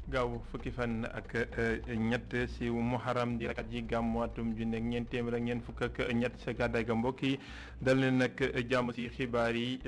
gaaw fukki fan ak ñett si muharam di rakat ji gàmmu atum junni ak ñeent téeméer ak ñeent fukk ak ñett sa gàddaay ga mbokk yi dal leen nag jàmm si xibaar yi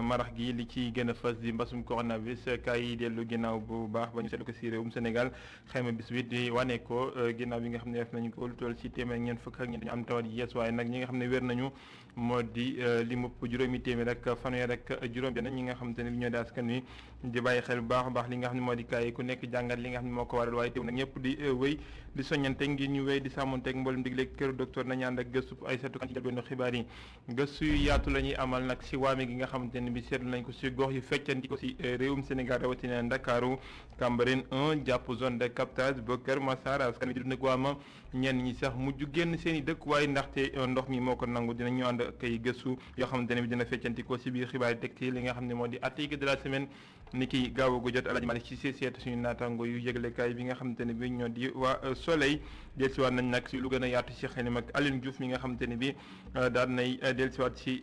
marax gi li ci gën a fës di mbasum coronavirus kaay yi dellu ginnaaw bu baax ba ñu seetlu ko si réewum Sénégal xayma bis bi di wane ko ginnaaw bi nga xam ne def nañu ko lu toll si téeméer ak ñeent fukk ak ñett ñu am tawat yi yees waaye nag ñi nga xam ne wér nañu moo di li mupp juróomi téeméer ak fanweer ak juróom benn ñi nga xam te ne bi ñoo di askan wi di bàyyi xel bu baax a baax li nga xam ne moo di kaay yi ku nekk jàngat li nga xam ne moo ko waral waaye teew nag ñëpp di wéy di soññante ngir ñu wéy di sàmmonteeg mboolem digle kër docteur nañu ànd ak gëstu ay seetu kan ci jëlbeenu xibaar yi gëstu yu yaatu la ñuy amal nag si waame gi nga xamante ne bi seetlu nañ ko si gox yu feccanti ko si réewum Sénégal rawatina Ndakaaru Cambérène 1 jàpp zone de captage ba Kër Massar askan wi di dund ak waama ñenn ñi sax mujj génn seen i dëkkuwaay ndaxte ndox mi moo ko nangu dinañu ànd ak ay gëstu yoo xamante ne bi dina feccanti ko si biir xibaar yi teg ci li nga xam ne moo di article de la semaine ni ki gaaw gu jot Alaaji Malick ci seet suñu naataango yu yëglekaay bi nga xamante ne bi ñoo di waa Soleil dellusiwaat nañ nag si lu gën a yaatu si xel mag Alioune Diouf mi nga xamante ne bi daan nay dellusiwaat si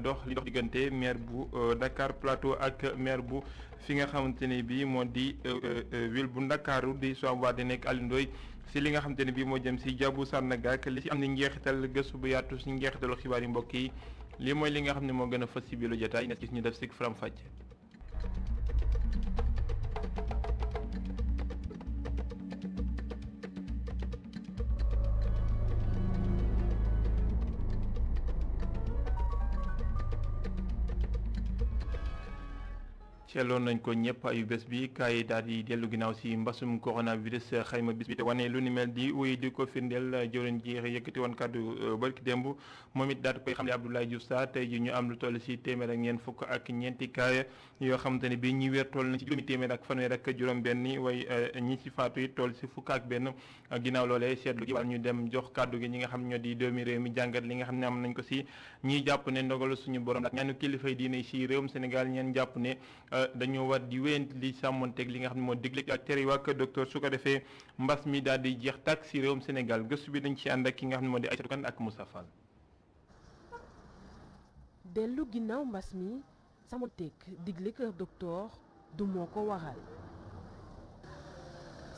dox diggante maire bu Dakar Plateau ak maire bu fi nga xamante ne bi moo di ville bu Ndakaaru di soit di nekk Alioune Ndoye si li nga xamante ne bi moo jëm si Diabou Sandaga ak li si am ni njeexital gëstu bu yaatu si njeexitalu xibaar yi mbokk yi lii mooy li nga xam ne moo gën a fës si biir jotaay nga gis ñu def si faram fàcce. seetloon nañ ko ñëpp ayu bés bi kaay daal di dellu ginnaaw si mbasum coronavirus xayma bis bi te wane lu ni mel di wuy di ko firndeel jëwriñ ji yëkkati woon kàddu barki démb moom it daal di koy xam ne Abdoulaye Diouf Sarr tey ji ñu am lu toll si téeméer ak ñeent fukk ak ñeenti kaay yoo xamante ne bi ñi wér toll na ci juróomi téeméer ak fanweer ak juróom benn way ñi ci faatu yi toll si fukk ak benn ginnaaw loolee seetlu gi wàll ñu dem jox kàddu gi ñi nga xam ñoo di doomi réew mi jàngat li nga xam ne am nañ ko si ñiy jàpp ne ndogalu suñu borom ak ñaanu kilifay diine si réewum Sénégal ñeen jàpp ne dañoo war di wéyante li sàmmonteeg li nga xam ne moo digle ak tere waa kër docteur su ko defee mbas mi daal di jeex tàkk si réewum Sénégal gëstu bi dañ ci ànd ak ki nga xam ne moo di Aïssatou Kane ak Moussa Fall. dellu ginnaaw mbas mi sàmmonteeg digle kër docteur du moo ko waral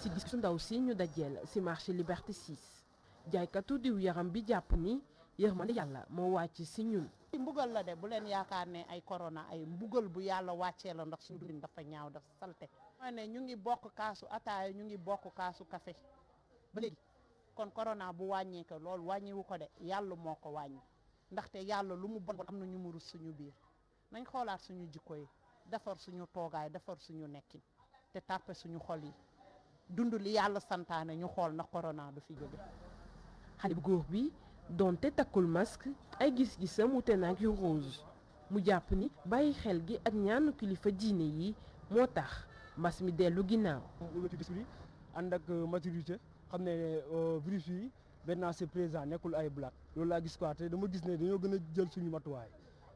si gis su ndaw si ñu dajeel si marché Liberté 6 jaaykatu diw yaram bi jàpp ni yërmande yàlla moo wàcc si ñun. mbugal la de bu leen yaakaar ne ay corona ay mbugal bu yàlla wàccee la ndax suñu dundin dafa ñaaw dafa salte mooy ne ñu ngi bokk kaasu ataaya ñu ngi bokk kaasu café ba léegi kon corona bu wàññee ko loolu wàññiwu ko de yàlla moo ko wàññi ndaxte yàlla lu mu bon am na ñu mu rus suñu biir nañ xoolaat suñu jikko yi defar suñu toogaay defar suñu nekkin te tàppe suñu xol yi dund li yàlla santaane ñu xool ndax corona du fi jóge. xale bu góor bi donte takkul masque ay gis-gisam wute na ak yu rose mu jàpp ni bàyyi xel gi ak ñaanu kilifa diine yi moo tax mbas mi dellu ginnaaw. ouverture d'esprit ànd ak maturité xam ne virus yi maintenant c'est présent nekkul ay blague loolu laa gis quoi te dama gis ne dañoo gën a jël suñu matuwaay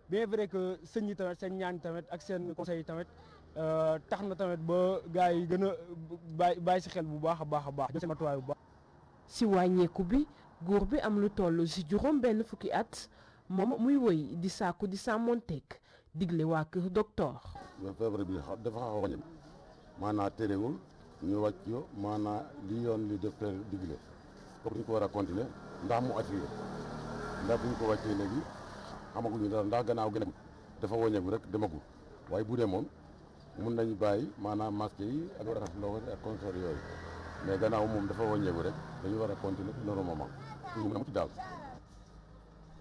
bien vrai que sëñ yi tamit seen ñaan tamit ak seen conseil yi tamit tax na tamit ba gars yi gën a bàyyi si xel bu baax a baax jël seen matuwaay bu baax. si wàññeeku bi góor bi am lu toll si juróom benn fukki at moom muy woy di sàkku di sàmmonteeg digle waa kër docteur. feebar bi dafa xaw a wàññi maanaa terewul ñu wàcc yo maanaa li yoon li docteur digle kooku ñu ko war a continuer ndax mu attiré ndax bu ñu ko wàccee léegi xamaguñu dara ndax gannaaw gën a dafa wàññeeku rek demagul waaye bu dee moom mun nañu bàyyi maanaam masque yi ak raxas loxo ak consort yooyu mais gannaaw moom dafa wàññeeku rek dañu war a continuer normalement pour mu am ci daal.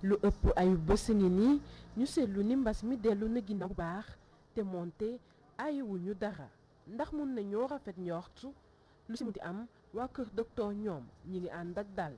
lu ëpp ayu bés ngi nii ñu seetlu ni mbas mi dellu na ginnaaw bu baax te moonte ayiwuñu dara ndax mun nañoo rafet njortu lu si munti am waa kër docteur ñoom ñi ngi ànd ak dal.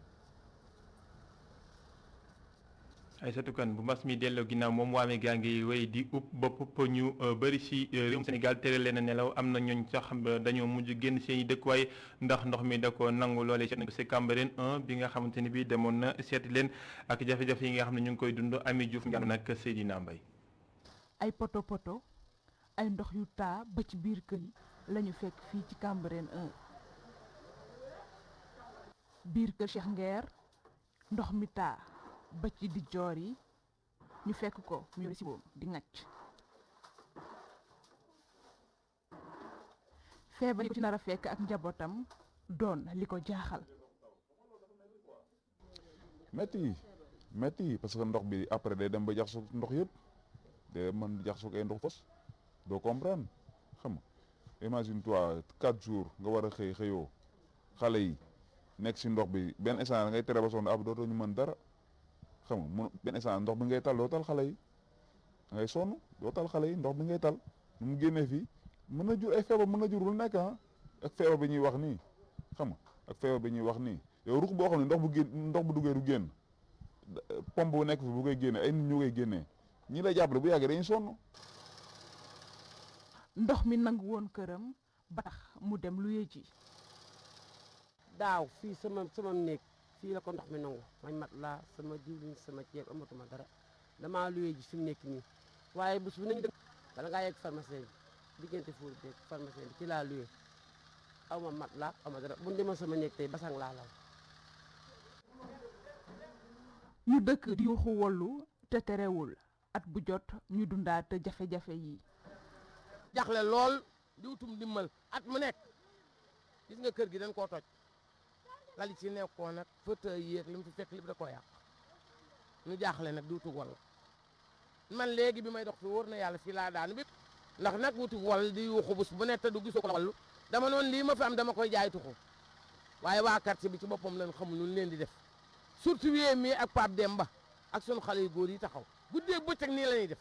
Aïssatou Kane bu mbas mi delloo ginnaaw moom waame gaa ngi wéy di upp bopp ñu bëri si réewum Sénégal tere leen a nelaw am na ñooñ sax dañoo mujj génn seen i dëkkuwaay ndax ndox mi da ko nangu loolee seet nañ ko si Cambérène 1 bi nga xamante ni bi demoon na seeti leen ak jafe-jafe yi nga xam ne ñu ngi koy dund Ami Diouf nga nag Seydina Mbaye. ay poto ay ndox yu taa ba ci biir kër yi lañu fekk fii ci Cambérène 1 biir kër Cheikh Nguer ndox mi taa ba ci di joor yi ñu fekk ko mu yore si boobu di ŋàcc feebar yi ko ci nar a fekk ak njabootam doon li ko jaaxal. métti yi parce que ndox bi après day dem ba jaxasoo ndox yëpp day mën jaxasoo ay ndox fos doo comprendre xam nga imagine toi 4 jours nga war a xëyoo xale yi nekk si ndox bi benn instant ngay tere ba sonn ab dootoo ñu mën dara xam nga mun benn instant ndox bi ngay tal doo tal xale yi ngay sonn doo tal xale yi ndox bi ngay tal nu mu génnee fii mën na jur ay feebar mën na jur lu nekk ak feebar bi ñuy wax nii xam nga ak feebar bi ñuy wax nii yow ruq boo xam ne ndox bu duggee du génn pompe bu nekk fi bu koy génne ay nit ñu koy génnee ñi lay jàppale bu yàggee dañuy sonn. ndox mi nangu woon këram ba tax mu dem luye ji. daaw fii sama néeg fii la ko ndox mi nangu mañ mat laa sama diwlin sama ceeb amatuma dara damaa luye ji fi mu nekk nii waaye bés bu nañ dëkk bala ngaa yegg pharmacien bi diggante fuur beeg pharmacien bi ci laa luye aw ma mat laa aw ma dara bu ñu demoon sama néeg tey basang laa law. ñu dëkk di yuuxu wollu te terewul at bu jot ñu dundaat jafe-jafe yi. jaxle lool di wutum dimbal at mu nekk gis nga kër gi dañ koo toj lali ci nekkoon nag fauteuil yéeg li mu fi fekk lépp da koo yàq ñu jaaxle nag di wutu wall man léegi bi may dox fi wóor na yàlla fii laa daanu bépp ndax nag wutu wall di yuuxu bés bu nekk te du gisoo ko wallu dama noonu lii ma fi am dama koy jaay tuxu waaye waa quartier bi ci boppam lañ xamul nu leen di def surtout wiyee mii ak Pape Demba ak sunu xale yu góor yi taxaw guddee bëccëg nii la ñuy def.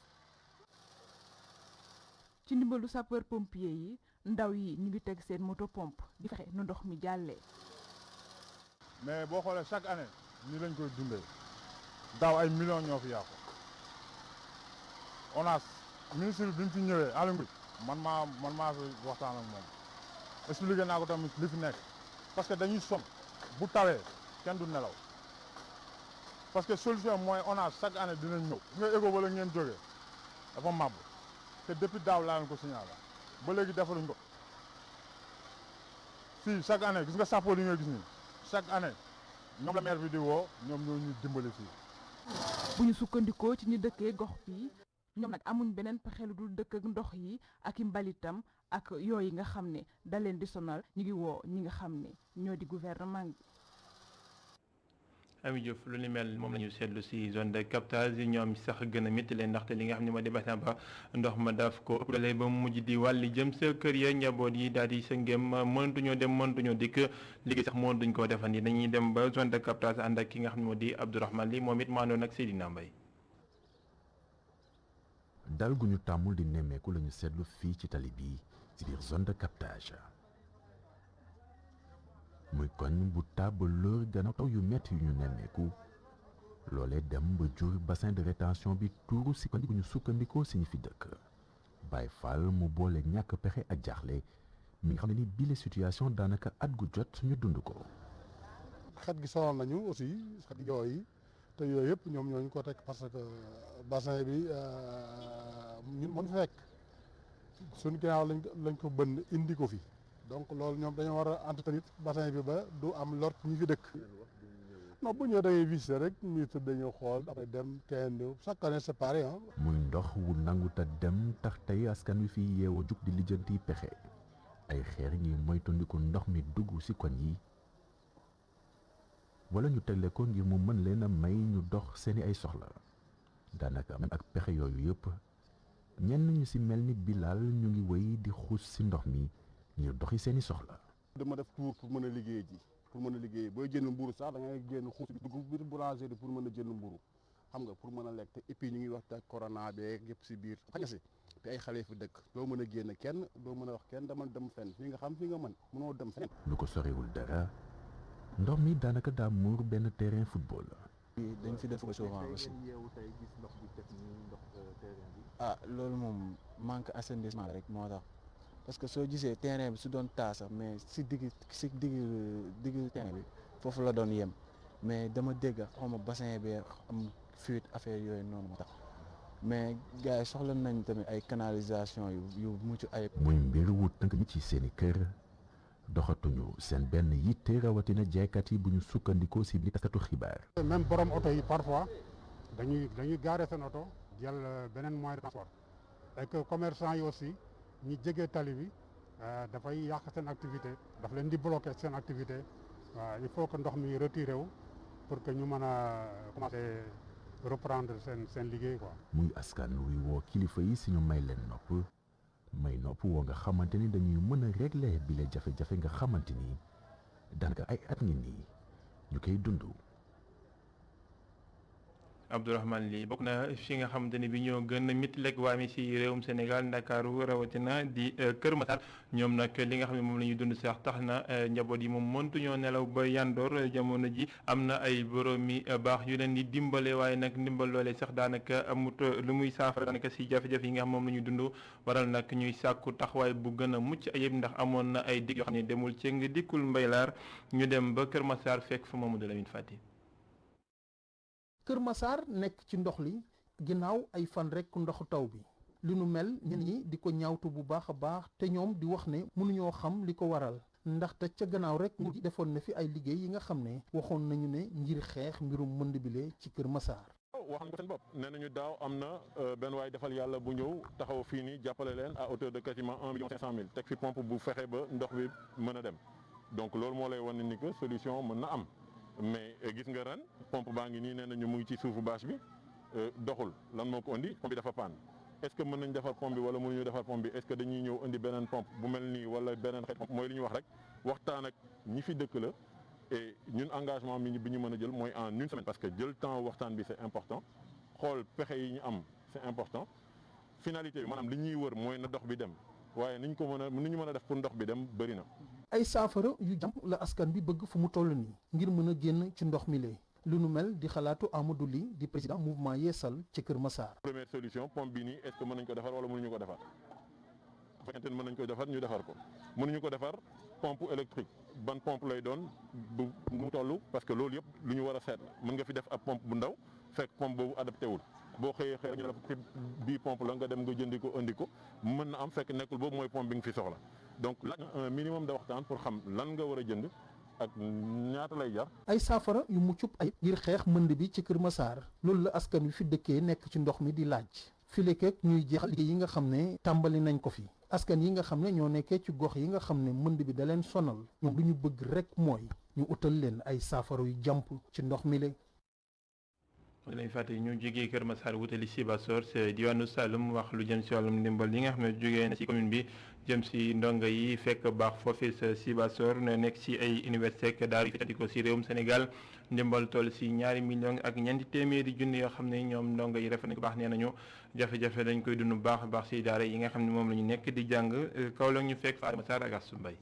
ci ndimbalu sapeur pompier yi ndaw yi ñu ngi teg seen moto pompe di fexe nu ndox mi jàllee. mais boo xoolee chaque année ni lañ koy dundee daaw ay millions ñoo fi yàqu ONAS ministre bi mu fi ñëwee Aly Ngouille man maa fi waxtaan ak moom expliqué naa ko tamit li fi nekk parce que dañuy sonn bu tawee kenn du nelaw parce que solution mooy ONAS chaque année dinañ ñëw nga égo wala ngeen jógee dafa màbb te depuis daaw laa leen ko signalé ba léegi defaluñ ko fii chaque année gis nga sappo li nga gis nii chaque année ñoom la maire bi di woo ñoom ñoo ñu dimbali fii. bu ñu sukkandikoo ci ñi dëkkee gox bi ñoom nag amuñ beneen pexe lu dul dëkk ak ndox yi ak i mbalitam ak yooyu nga xam ne da leen di sonal ñu ngi woo ñi nga xam ne ñoo di gouvernement bi. Ami Diouf lu ni mel moom la ñu seetlu si zone de captage yi ñoom sax gën a métti leen ndaxte li nga xam ne moo di bassin ba ndox ma daf ko ëppale ba mujj di wàlli jëm sa kër ya njaboot yi daal di sa ngém mëntuñoo dem mëntuñoo dikk liggéey sax mëntuñ koo defandi dañuy dem ba zone de captage ànd ak ki nga xam ne moo di Abdourahmane Li moom it maa àndoon ak Seydina Mbaye. dal gu ñu tàmmul di nemmeeku la ñu seetlu fii ci tali bii ci biir zone de captage. muy koñ bu taaba lóor gannaaw taw yu metti yu ñu nemmeeku loolee dem ba jur bassin de rétention bi tuuru si koñ bu ñu sukkandikoo si ñi fi dëkk Baye Fall mu boole ñàkk pexe ak jaaxle mi nga xam ne ni bile situation daanaka at gu jot ñu dund ko. xet gi sonal nañu aussi xet gi yi te yooyu yëpp ñoom ñooñu ko teg parce que bassin bi ñun mën fekk suñu ginnaaw lañ ko bënn indi ko fi. donc loolu ñoom dañoo war a entretenir bassin bi ba du am lor ñi fi dëkk non bu ñëwee da ngay visiter rek ministre dañoo xool après dem kenn chaque année c'est pareil ah. muy ndox wu nangu te dem tax tey askan wi fi yeewoo jug di lijjanti pexe ay xeer ngir moytandiku ndox mi dugg ci koñ yi wala ñu tegle ko ngir mu mën leen a may ñu dox seeni ay soxla daanaka même ak pexe yooyu yëpp ñenn ñu ci mel ni Bilal ñu ngi wéy di xuus ci ndox mi. ngir doxi seeni soxla. dama def tour pour mën a liggéey ji pour mën a liggéey booy jënd mburu sax da ngay génn xuus bi dugg biir boulangerie pour mën a jënd mburu xam nga pour mën a lekk te et puis ñu ngi wax te corona beeg yëpp si biir xañ si te ay xale fi dëkk doo mën a génn kenn doo mën a wax kenn dama dem fenn fii nga xam fii nga mën mënoo dem fenn. lu ko sorewul dara ndox mi daanaka daa muur benn terrain football. dañ fi def ko souvent aussi ah loolu moom manque assainissement rek moo tax. parce que soo gisee terrain bi su doon taa sax mais si digg terrain bi foofu la doon yem mais dama dégg xaw ma bassin bi am fuite affaire yooyu noonu moo tax mais gars yi soxla nañ tamit ay canalisation yu mucc ay. muy mbir wu tënk ñi ci seeni kër doxatuñu seen benn yitte rawatina jaaykat yi bu ñu sukkandikoo si li taskatu xibaar. même borom oto yi parfois dañuy gaare seen oto jël beneen moyen de transport et que commerçant yi aussi. ñi jege tali bi dafay yàq seen activité daf leen di bloquer seen activité waaw il faut que ndox mi retiré wu pour que ñu mën a commencer reprendre seen liggéey quoi. muy askan wi woo kilifa yi si ñu may leen nopp may nopp woo nga xamante ni dañuy mën a régler bi la jafe-jafe nga xamante ni daanaka ay at ngi nii ñu koy dund. Abdourahmane Ly bokk na fi nga xamante ni bi ñoo gën a mitleeg waa mi si réewum Sénégal Ndakaaru rawatina di Kër Massar ñoom nag li nga xam ne moom la ñuy dund sax tax na njaboot yi moom mëntuñoo nelaw ba yandoor jamono ji am na ay boroomi baax yu leen di dimbale waaye nag ndimbal loolee sax daanaka amut lu muy saafara daanaka si jafe-jafe yi nga xam moom la ñuy dund waral nag ñuy sàkku taxawaay bu gën a mucc ayib ndax amoon na ay dig yoo xam ne demul ci nga dikkul mbaylaar ñu dem ba Kër Massar fekk fa Mamadou Lamine Fati. Kër Massar nekk ci ndox li ginnaaw ay fan rek ndoxu taw bi li nu mel ñenn ñi di ko ñaawtu bu baax a baax te ñoom di wax ne mënuñoo xam li ko waral ndaxte ca gannaaw rek nguur gi defoon na fi ay liggéey yi nga xam ne waxoon nañu ne ngir xeex mbirum mënd bile ci Kër Massar. waxam ko seen bopp nee nañu daaw am na benn waay defal yàlla bu ñëw taxaw fii nii jàppale leen à hauteur de quasiment 1,5 million teg fi pompe bu fexe ba ndox bi mën a dem donc loolu moo lay wan ni que solution mën na am. mais gis nga ren pompe baa ngi nii nee nañu mu ngi ci suufu bâche bi doxul lan moo ko indi pompe bi dafa panne est-ce que mën nañ defar pompe bi wala mënuñu defar pompe bi est-ce que dañuy ñëw indi beneen pompe bu mel nii wala beneen xeet pompe mooy li ñu wax rek waxtaan ak ñi fi dëkk la et ñun engagement bi ñu mën a jël mooy en une semaine parce que jël temps waxtaan bi c'est important xool pexe yi ñu am c'est important finalité bi maanaam li ñuy wër mooy na dox bi dem waaye ni ñu mën a def pour ndox bi dem bëri na. ay saafara yu jàmp la askan bi bëgg fu mu toll nii ngir mën a génn ci ndox mi lee lu nu mel di xalaatu Amadou Ly di président mouvement Yeesal ci Kër Massar. première solution pompe bi nii est-ce que mën nañ ko defar wala mënuñu ko defar bu fekkente ne mën nañ ko defar ñu defar ko mënuñu ko defar pompe électrique ban pompe lay doon bu mu toll parce que loolu yëpp lu ñu war a seet mën nga fi def ab pompe bu ndaw fekk pompe boobu adapté wul boo xëyee ñu def ci bii pompe la nga dem nga jëndi ko indi ko mën na am fekk nekkul boobu mooy pompe bi nga fi soxla donc laaj na un minimum de waxtaan pour xam lan nga war a jënd ak ñaata lay jar. ay saafara yu muccub ay ngir xeex mënd bi ci Kër Massar loolu la askan wi fi dëkkee nekk ci ndox mi di laaj filekeek ñuy jeexal liggéey yi nga xam ne tàmbali nañ ko fi askan yi nga xam ne ñoo nekkee ci gox yi nga xam ne mënd bi da leen sonal ñoom lu ñu bëgg rek mooy ñu utal leen ay saafara yu jàmp ci ndox mi la. lañ fàtte ñu jógee Kër Massar wutali Sibassor ci diwaanu Saloum wax lu jëm si wàllum ndimbal yi nga xam ne jógee na ci commune bi jëm si ndongo yi fekk baax foofee sa Sibassor ne nekk si ay université ak daara yi fi ko si réewum Sénégal ndimbal toll si 2 millions ak ñeenti téeméeri junni yoo xam ne ñoom ndongo yi rafet nañ ko baax nee nañu jafe-jafe dañ koy dund baax a baax si daara yi nga xam ne moom la ñu nekk di jàng kaw la ñu fekk Fatou Massar ak Assou Mbaye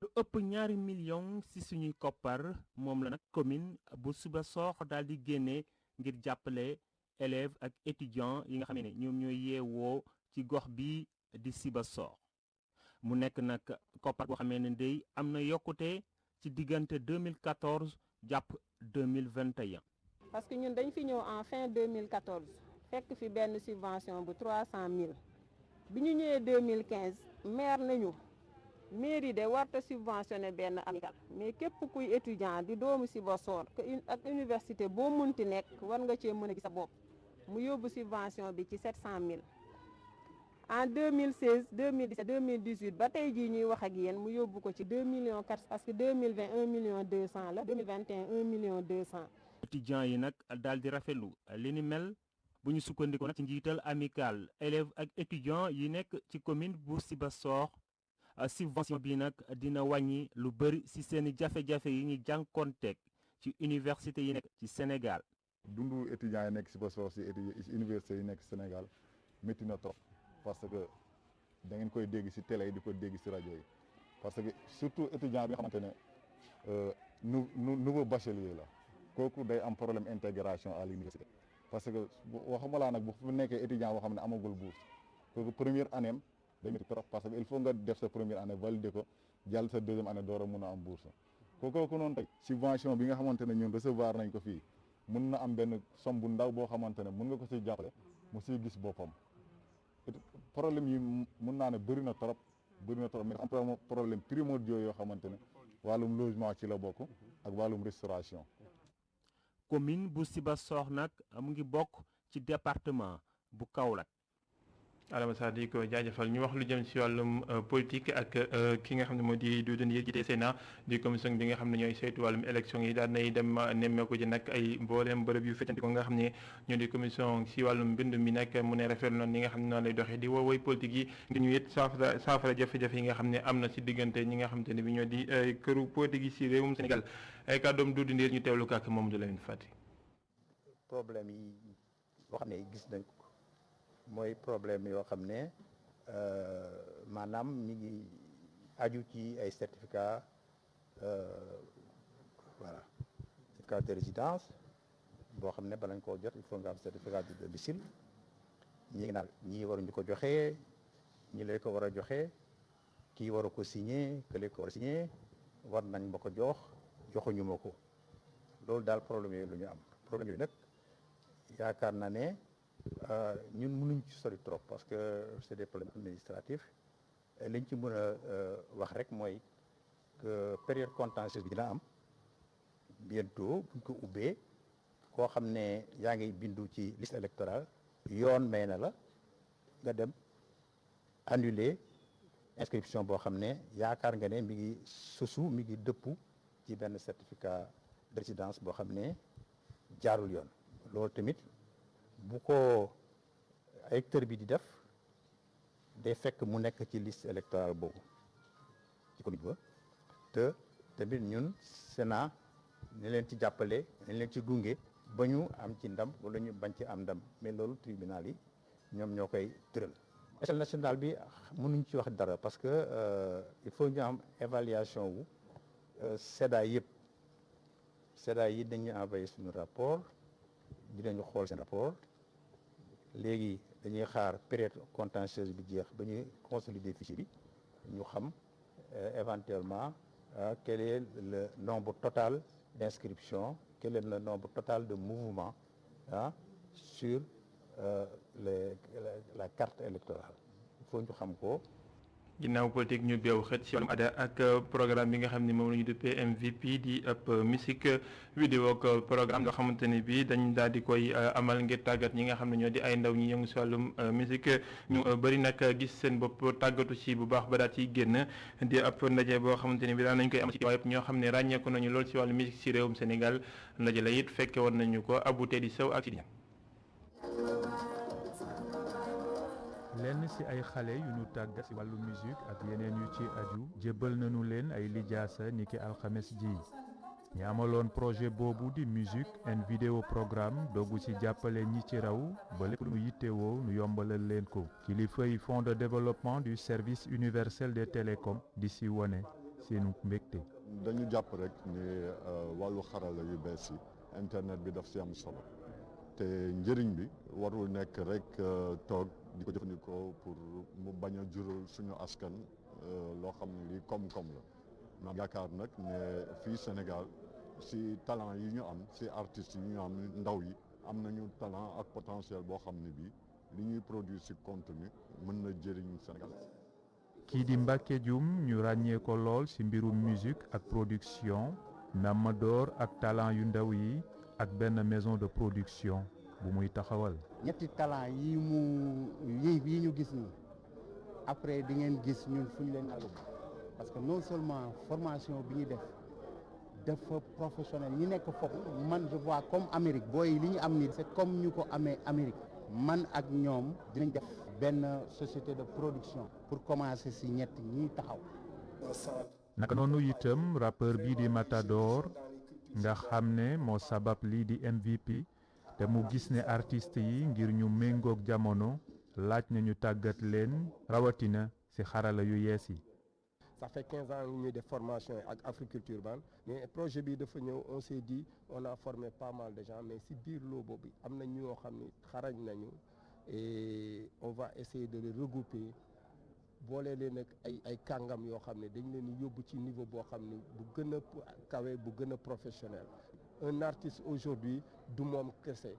lu ëpp 2 millions ci suñuy koppar moom la nag commune bu Sibassor daal di génne ngir jàppale élèves ak étudiants yi nga xam ne ñoom ñooy yeewoo ci gox bi di Sibassor mu nekk nag koppar boo xamee ne day am na yokkute ci diggante 2014 jàpp 2021. parce que ñun dañ fi ñëw en fin 2014 fekk fi benn subvention bu 300 000 bi ñu ñëwee 2015 maire nañu. mairie de warta subventionné benn amical mais képp kuy étudiant di doomu Sibassor ak université boo munti nekk war nga cee mën a gis sa bopp mu yóbbu subvention bi ci 700 000 en 2016 2017 2018 ba tey jii ñuy wax ak yéen mu yóbbu ko ci 2 millions 4 parce que 2020 1 million 200 la 2021 1 million 200. étudiants yi nag daal di rafetlu li ni mel bu ñu sukkandikoo nag ci njiital amical élèves ak étudiants yi nekk ci commune bu Sibassor. subvention bi nag dina wàññi lu bëri ci seeni jafe-jafe yi ñuy jànkoonteeg ci université yi nekk ci Sénégal. dundu étudiants yi nekk Sibassor ci université yi nekk Sénégal métti na trop parce que da ngeen koy dégg ci télé yi di ko dégg ci rajo yi parce que surtout étudiant bi nga xamante ne nouveau bachelier la kooku day am problème intégration à l'université parce que waxuma laa nag bu nekkee étudiant boo xam ne amagul bourse kooku première année am day métti trop parce que il faut nga def sa première année valider ko jàll sa deuxième année door a mun a am bourse kooku noonu tey subvention bi nga xamante ne ñun recevoir nañ ko fii mun na am benn somme bu ndaw boo xamante ne mun nga ko siy jàppale mu siy gis boppam problème yi mun naa ne bëri na trop mais am problème primordiaux yoo xamante ne wàllum logement ci la bokk ak wàllum restauration. commune bu Sibassor nag mu ngi bokk ci département bu Kaolack. Adama Sarr di ko jaajëfal ñu wax lu jëm ci wàllum politique ak ki nga xam ne moo di Doudou Ndir jiite Sénat di commission bi nga xam ne ñooy saytu wàllum élection yi daal nay dem nemmeeku ji nag ay mbooleem bërëb yu feccante ko nga xam ne ñoo di commission ci wàllum mbind mi nag mu ne rafetlu noonu ni nga xam ne noonu lay doxee di wowoy politique yi ngir ñu it saafara jafe-jafe yi nga xam ne am na ci diggante ñi nga xam te ne bi ñoo di këru politique yi ci réewum Sénégal ay kàddoom Doudou Ndir ñu teewlu ko ak Mamadou Lamine Fati. problème yi boo xam ne gis nañ ko mooy problème yoo xam ne maanaam mi ngi aju ci ay certificat voilà certificat de résidence boo xam ne balañ koo jot il faut nga am certificat de domicile ñii waruñu ko joxe ñi lay ko war a joxe kii waru ko signé kële ko war a signé war nañ ma ko joxuñu ma ko loolu daal problème yooyu lu ñu am problème yooyu nag yaakaar naa ne ñun mënuñ ci sori trop parce que c'est des problèmes administratifs liñ ci mën a wax rek mooy que période contentieuse bi dina am bientôt buñ ko ubbee koo xam ne yaa ngi bindu ci liste électorale yoon may na la nga dem annuler inscription boo xam ne yaakaar nga ne mi ngi mi ngi dëpp ci benn certificat de résidence boo xam ne jaarul yoon loolu tamit bu ko électeur bi di def day fekk mu nekk ci liste électorale boobu ci commune ba te tamit ñun Sénat ne leen ci jàppale ne leen ci gunge ba ñu am ci ndam wala ñu bañ ci am ndam mais loolu tribunal yi ñoom ñoo koy tëral. échelle nationale bi mënuñ ci wax dara parce que il faut ñu am évaluation wu SEDA yëpp SEDA yi dañuy envoyé suñu rapport dinañu xool seen rapport léegi dañuy xaar période contentieuse bi jeex ba ñuy consolider fichier bi ñu xam éventuellement quel est le nombre total d'inscriptions, quel est le nombre total de mouvements sur la carte électorale. Il faut ñu xam ko. ginnaaw politique ñu beew xët ci wàllum ada ak programme bi nga xam ne moom la ñu duppee MVP di ab musique vidéo ak programme nga xamante ne bi dañ daal di koy amal ngir tàggat ñi nga xam ne ñoo di ay ndaw ñi yëngu si wàllum musique ñu bëri nag gis seen bopp tàggatu ci bu baax ba daal ciy génn di ab ndaje boo xamante ne bi daan nañ koy amal ci waaye ñoo xam ne ràññeeku nañu lool si wàllu musique si réewum Sénégal ndaje la it fekke woon nañu ko Abou Tedi Sow ak ci lenn ci ay xale yu ñu tàggat ci wàllu musique ak yeneen yu ci aju jébbal nañu leen ay lijaasa niki alxames ji ñi amaloon projet boobu di musique and vidéo programme doogu ci jàppale ñi ci raw ba lépp lu yittewoo nu yombalal leen ko kilifay fonds de développement du service universel des télécoms di ci wone seenu mbégte. dañu jàpp rek ni wàllu xarala yu bees yi internet bi daf ci am solo te njëriñ bi warul nekk rek toog di ko jëfandikoo pour mu bañ a jural suñu askan loo xam ne lii koom-koom la maanaam yaakaar nag ne fii Sénégal si talent yi ñu am si artistes yi ñu am ndaw yi am nañu talent ak potentiel boo xam ne bii li ñuy produire si contenu mën na jëriñ Sénégal. kii di Mbacke Dioum ñu ràññee ko lool ci mbirum musique ak production Namador ak talent yu ndaw yi ak benn maison de production bu muy taxawal. ñetti talent yi ñu gis nii après di ngeen gis ñun fu ñu leen àgg parce que non seulement formation bi ñu def dafa professionnel ñi nekk foofu man je vois comme Amérique booy li ñu am nii c'est comme ñu ko amee Amérique man ak ñoom dinañ def benn société de production pour commencer ci ñett ñiy taxaw. naka noonu itam rappeur bii di Matador nga xam ne moo sabab lii di MVP te mu gis ne artistes yi ngir ñu méngoog jamono laaj na ñu tàggat leen rawatina ci xarala yu yees yi. ça fait 15 ans ñuy def formation ak Africulture Band mais projet bi dafa ñëw on s'est dit on a formé pas mal de gens mais ci biir loo boobu am na ñoo xam ni xarañ nañu et on va essayer de les regrouper boole leen ak ay kàngam yoo xam ne dañ leen di yóbbu ci niveau boo xam ni bu gën a kawe bu gën a professionnel. un artiste aujourd'hui du moom kese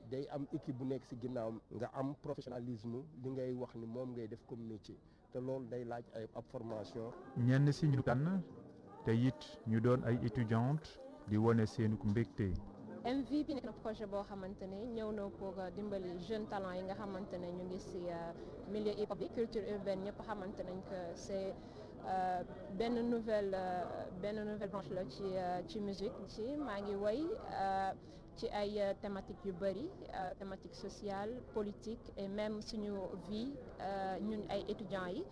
day am équipe bu nekk ci ginnaaw nga am professionnalisme li ngay wax ni moom ngay def comme métier te loolu day laaj ay ab formation. ñenn ci ñu tànn te it ñu doon ay étudiantes di wone seenu mbégte. MVP nekk na projet boo xamante ne ñëw na pour dimbali jeune talent yi nga xamante ne ñu ngi ci milieu hip hop bi culture urbaine ñëpp xamante nañ que c'est benn nouvelle branche la ci musique ci maa ngi woy ci ay thématiques yu bëri thématique sociale politique et même suñu vie ñun ay étudiants yi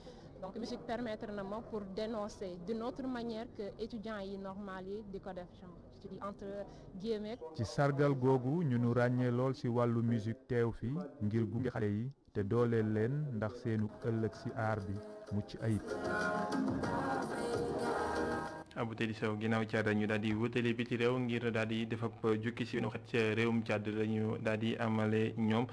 donc musique permettre na ma pour dénoncer d'une autre manière que étudiants yi normal yi di ko def genre ci entre guillemets. ci sargal googu ñu nu ràññee lool ci wàllu musique teew fi ngir gunge xale yi te dooleel leen ndax seenu ëllëg ci aar bi mucc ayib. Abouteli Sow ginnaaw Tchad ñu daal di wutali biti réew ngir daal di def ab jukki si xet ca réewum Tchad lañu daal di amale ñoom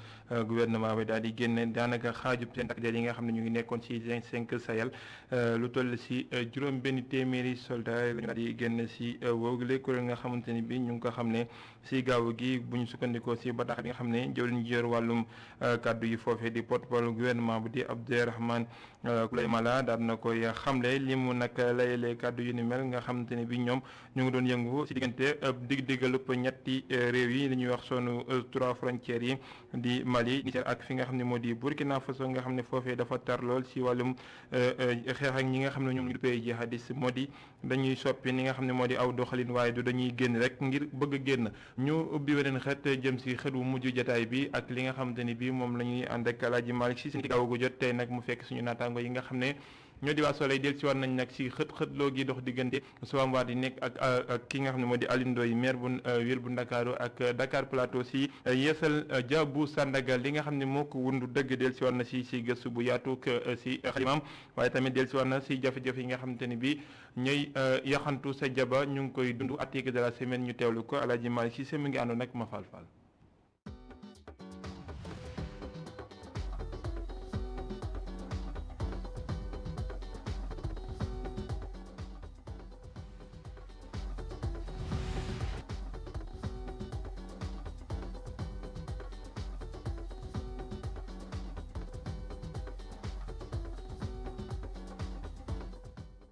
gouvernement bi daal di génne daanaka xaajub seen takk der yi nga xam ne ñu ngi nekkoon si 5 Sahel lu toll si juróom benn téeméeri soldat lañu daal di génn si woogule kuréel nga xamante ni bi ñu ngi ko xam ne si gaaw gi bu ñu sukkandikoo si bataax bi nga xam ne jëwriñ ji yor wàllum kaddu yi foofee di porte-parole gouvernement bi di Abdourahmane Souleymane daal na koy xamle li mu nag layalee kaddu yu ni mel nga xamante ne bi ñoom ñu ngi doon yëngu si diggante diggalup ñetti réew yi li ñuy wax sonu 3 frontières yi di Mali Niger ak fi nga xam ne moo di Burkina Faso nga xam ne foofee dafa tar lool si wàllum xeex ak ñi nga xam ne ñoom ñu duppee jihadiste moo di dañuy soppi ni nga xam ne moo di aw doxalin waaye du dañuy génn rek ngir bëgg a génn ñu ubbi weneen xët jëm si xët wu mujj jotaay bi ak li nga xamante ni bi moom la ñuy ànd ak Alaaji Malick si seen gaaw gu jot tey nag mu fekk suñu naataango yi nga xam ne ñoo di waa Soleil del si war nañ nag si xët-xëtloo gi dox diggante Soham Wardini nekk ak ki nga xam ne moo di Alioune Ndoye maire bu ville bu Ndakaaru ak Dakar Plateau si Yeesal Dia bu Sandaga li nga xam ne moo ko wundu dëgg del si war na si gëstu bu yaatu si xalimaam waaye tamit del si war na si jafe-jafe yi nga xamante ni bi ñooy yaxantu sa jaba ñu ngi koy dund article de la semaine ñu teewlu ko Alaaji Malick si se mu ngi àndoon nag ma fal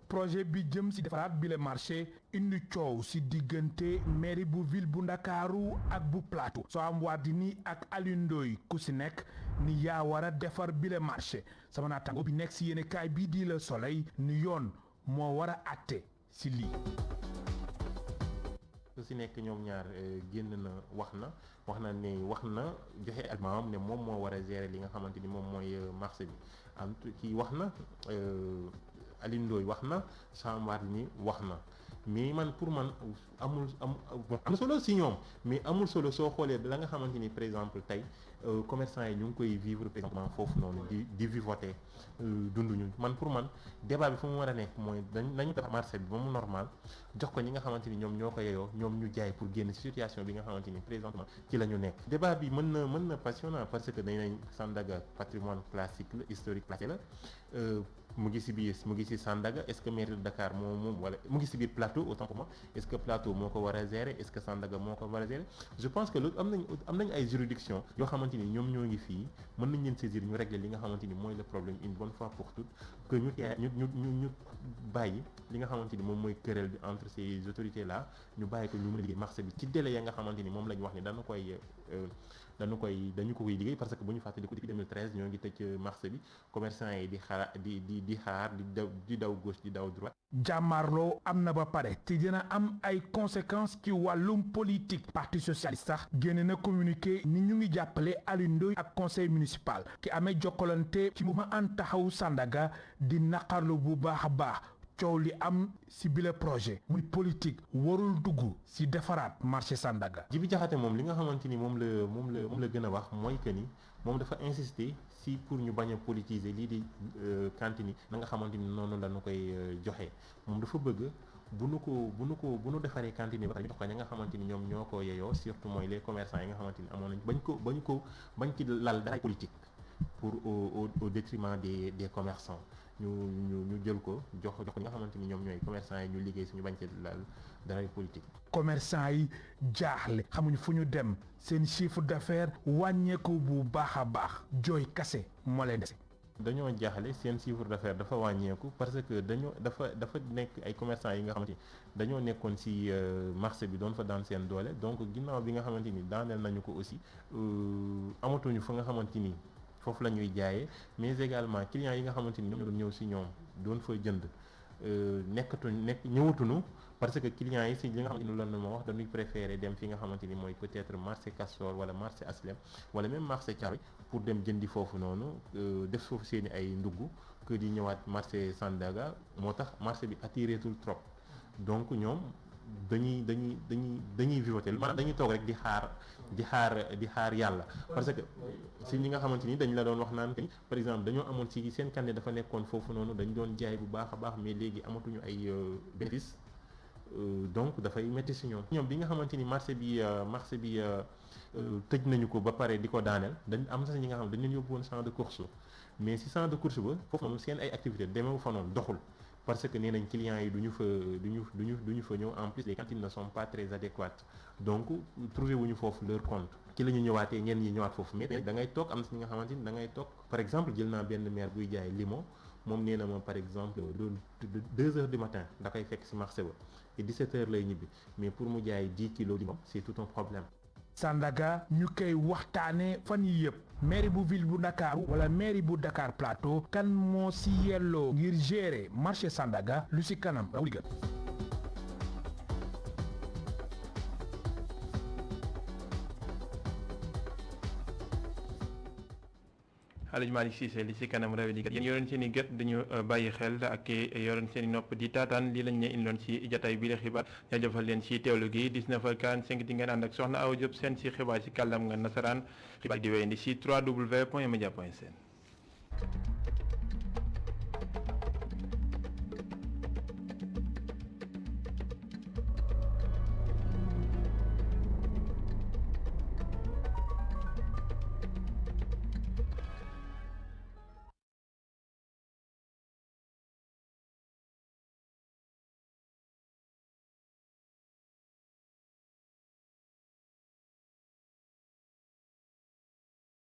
projet bi jëm ci defaraat bile marché indi coow ci diggante mairie bu ville bu Ndakaaru ak bu Plateau Soham Wardini ak Alioune Ndoye ku ci nekk ni yaa war a defar bile marché sama naataango bi nekk ci yéenekaay bii di Le Soleil ni yoon moo war a àtte ci lii. su ci nekk ñoom ñaar génn na wax na joxe argument ne moom moo war a gérer li nga xamante ni moom mooy marché bi am kii wax na. Alioune Ndoye wax na Soham Wardini wax na mais man pour man am na solo si ñoom mais amul solo soo xoolee la nga xamante ni par exemple tey commerçant yi ñu ngi koy vivre présentement foofu noonu di vivoter dunduñu man pour man débat bi fu mu war a nekk mooy nañu def marché bi ba mu normal jox ko ñi nga xamante ni ñoom ñoo ko yeyoo ñoom ñu jaay pour génn si situation bi nga xamante ni présentement ci la ñu nekk. débat bi mën na passionnant parce que dañ nañ Sandaga patrimoine classique la historique classique la. mu ngi ci Sandaga est-ce que mairie de Dakar moom wala mu ngi ci biir Plateau autant pour moi est-ce que Plateau moo ko war a gérer est-ce que Sandaga moo ko war a gérer je pense que loolu am nañ ay juridiction yoo xamante ni ñoom ñoo ngi fii mën nañ leen saisir ñu régler li nga xamante ni mooy le problème une bonne fois pour toutes que ñu bàyyi li nga xamante ni moom mooy querelle bi entre ces autorités là ñu bàyyi ko ñu mën a liggéey marché bi ci délai ya nga xamante ni moom la ñu wax ni dañu ko koy liggéey parce que bu ñu fàttali ko depuis 2013 ñoo ngi tëj marché bi commerçant yi di xaar di daw gauche di daw droite. jàmmaarloo am na ba pare te dina am ay conséquences ci wàllum politique parti socialiste sax génne na communiqué ni ñu ngi jàppale Alioune Ndoye ak conseil municipal ki amee jokkalante ci mouvement And Taxawu Sandaga di naqarlu bu baax a baax coow li am ci bile projet muy politique warul dugg ci defaraat marché Sandaga. Jibi Jaxate moom li nga xamante ni moom la gën a wax mooy que ni moom dafa insister si pour ñu bañ a politiser lii di cantine yi na nga xamante ni noonu la ñu koy joxe moom dafa bëgg bu nu defaree cantine yi ba pare jox ko ña nga xamante ni ñoom ñoo ko yeyoo surtout mooy les commerçants yi nga xamante ni amoon nañ bañ ci lal dara politique pour au détriment des commerçants. ñu jël ko jox ko ñi nga xamante ni ñoom ñooy commerçant yi ñu liggéey suñu bañ ci lal daray politique. commerçant yi jaaxle xamuñu fu ñu dem seen chiffre d'affaires wàññeeku bu baax a baax jooy kase moo leen dese. dañoo jaaxle seen chiffre d'affaires dafa wàññeeku parce que dafa nekk ay commerçants yi nga xamante ni dañoo nekkoon ci marché bi doon fa daan seen doole donc ginnaaw bi nga xamante ni daaneel nañu ko aussi amatuñu fa nga xamante ni foofu la ñuy jaayee mais également clients yi nga xamante ni ñoom doon ñëw ci ñoom doon fa jënd ñëwatuñu parce que clients yi ci li nga xamante ni loolu la ma wax dañuy préférer dem fi nga xamante ni mooy peut-être marché Castor wala marché Aslem wala même marché Thiaroye pour dem jëndi foofu noonu def foofu seeni ay ndugg que di ñëwaat marché Sandaga moo tax marché bi attirétul trop donc ñoom dañuy vivoter maanaam dañuy toog rek di xaar yàlla parce que si ñi nga xamante ni dañ la doon wax naan que par exemple dañoo amoon ci seen canne dafa nekkoon foofu noonu dañ doon jaay bu baax a baax mais léegi amatuñu ay bénéfice donc dafay métti si ñoom bi nga xamante ni marché bi tëj nañu ko ba pare di ko daaneel dañ am sax ñi nga xam dañ leen yóbbu woon champ de course mais si champ de course ba foofu noonu seen ay activité demewu fa noonu doxul parce que nee nañ clients yi duñu fa ñëw en plus les cantines ne sont pas très adéquates donc trouvé wuñu foofu leur compte ci la ñu ñëwaatee ñenn ñi ñëwaat foofu mais da ngay toog am na si ñi nga xamante ni da ngay toog par exemple jël naa benn maire buy jaay limon moom nee na ma par exemple 2 heures du matin da koy fekk si marché ba et 17 heures lay ñibbi mais pour mu jaay 10 kilos limon c'est tout un problème. Sandaga ñu koy waxtaane fan yi yëpp mairie bu ville bu Dakar wala mairie bu Dakar Plateau kan moo ci yelloo ngir gérer marché Sandaga lu ci kanam raw liggéey. Alaaji Malick Cissé li ci kanam raw liggéey yéen yoroon seen i gët dañu bàyyi xel ak yoroon seen i nopp di taataan lii lañ ne indiloon ci jataay bi la xibaar jaajëfal leen ci teewlu gi 19h45 di ngeen ànd ak Soxna Awa Diop seen ci xibaar ci kàllaam nga nasaraan xibaar di wéyandi ci www.media.sn